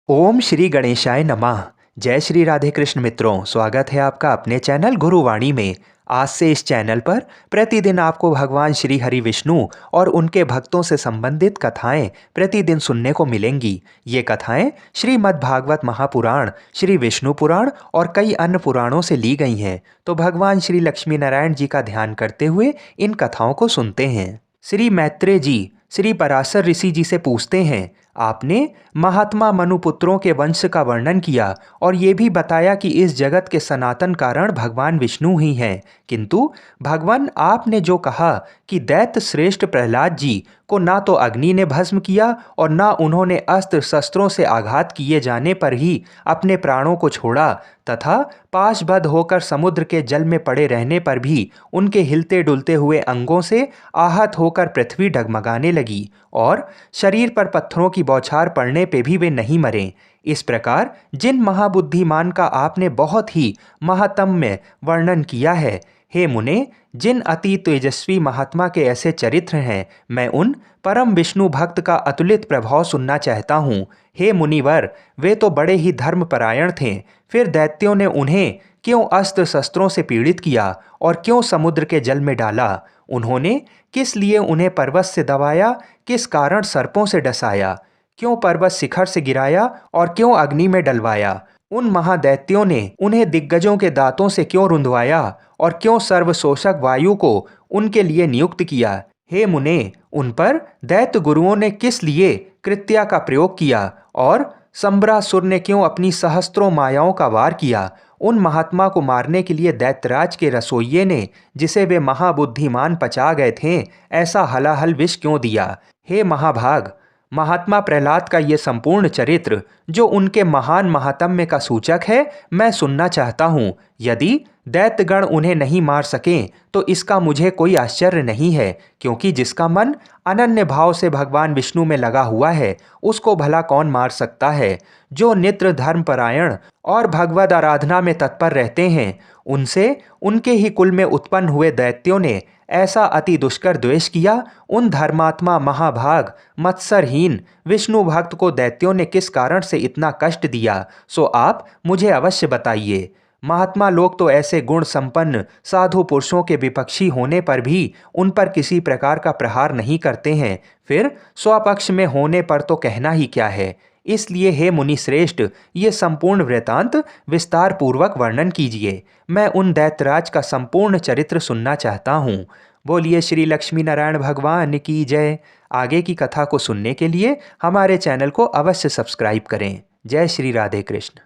ओम श्री गणेशाय नमः। जय श्री राधे कृष्ण मित्रों, स्वागत है आपका अपने चैनल गुरुवाणी में। आज से इस चैनल पर प्रतिदिन आपको भगवान श्री हरि विष्णु और उनके भक्तों से संबंधित कथाएं प्रतिदिन सुनने को मिलेंगी। ये कथाएं श्रीमद् भागवत महापुराण, श्री विष्णु पुराण और कई अन्य पुराणों से ली गई हैं। तो भगवान श्री लक्ष्मी नारायण जी का ध्यान करते हुए इन कथाओं को सुनते हैं। श्री मैत्रेय जी श्री पराशर ऋषि जी से पूछते हैं, आपने महात्मा मनुपुत्रों के वंश का वर्णन किया और ये भी बताया कि इस जगत के सनातन कारण भगवान विष्णु ही हैं, किंतु भगवान आपने जो कहा कि दैत्य श्रेष्ठ प्रहलाद जी को ना तो अग्नि ने भस्म किया और ना उन्होंने अस्त्र शस्त्रों से आघात किए जाने पर ही अपने प्राणों को छोड़ा, तथा पाशबद्ध होकर समुद्र के जल में पड़े रहने पर भी उनके हिलते डुलते हुए अंगों से आहत होकर पृथ्वी डगमगाने लगी और शरीर पर पत्थरों की बौछार पड़ने पे भी वे नहीं मरे। इस प्रकार जिन महाबुद्धिमान का आपने बहुत ही महात्म्य वर्णन किया है, हे मुने, जिन अति तेजस्वी महात्मा के ऐसे चरित्र हैं, मैं उन परम विष्णु भक्त का अतुलित प्रभाव सुनना चाहता हूँ। हे मुनिवर, वे तो बड़े ही धर्मपरायण थे, फिर दैत्यों ने उन्हें क्यों अस्त्र शस्त्रों से पीड़ित किया और क्यों समुद्र के जल में डाला? उन्होंने किस लिए उन्हें पर्वत से दबाया, किस कारण सर्पों से डसाया, क्यों पर्वत शिखर से गिराया और क्यों अग्नि में डलवाया? उन महादैत्यों ने उन्हें दिग्गजों के दांतों से क्यों रुंधवाया और क्यों सर्वशोषक वायु को उनके लिए नियुक्त किया? हे मुने, उन पर दैत्य गुरुओं ने किस लिए कृत्या का प्रयोग किया और संबरासुर ने क्यों अपनी सहस्त्रों मायाओं का वार किया? उन महात्मा को मारने के लिए दैत्यराज के रसोइये ने, जिसे वे महाबुद्धिमान पचा गए थे, ऐसा हलाहल विष क्यों दिया? हे महाभाग, महात्मा प्रहलाद का ये संपूर्ण चरित्र, जो उनके महान महात्म्य का सूचक है, मैं सुनना चाहता हूँ। यदि दैत्यगण उन्हें नहीं मार सकें तो इसका मुझे कोई आश्चर्य नहीं है, क्योंकि जिसका मन अनन्य भाव से भगवान विष्णु में लगा हुआ है, उसको भला कौन मार सकता है? जो नित्य धर्मपरायण और भगवद आराधना में तत्पर रहते हैं, उनसे उनके ही कुल में उत्पन्न हुए दैत्यों ने ऐसा अति दुष्कर द्वेष किया। उन धर्मात्मा महाभाग मत्सरहीन विष्णु भक्त को दैत्यों ने किस कारण से इतना कष्ट दिया, सो आप मुझे अवश्य बताइए। महात्मा लोग तो ऐसे गुण संपन्न साधु पुरुषों के विपक्षी होने पर भी उन पर किसी प्रकार का प्रहार नहीं करते हैं, फिर स्वपक्ष में होने पर तो कहना ही क्या है। इसलिए हे मुनि श्रेष्ठ, ये संपूर्ण वृतांत विस्तार पूर्वक वर्णन कीजिए। मैं उन दैत्यराज का संपूर्ण चरित्र सुनना चाहता हूँ। बोलिए श्री लक्ष्मी नारायण भगवान की जय। आगे की कथा को सुनने के लिए हमारे चैनल को अवश्य सब्सक्राइब करें। जय श्री राधे कृष्ण।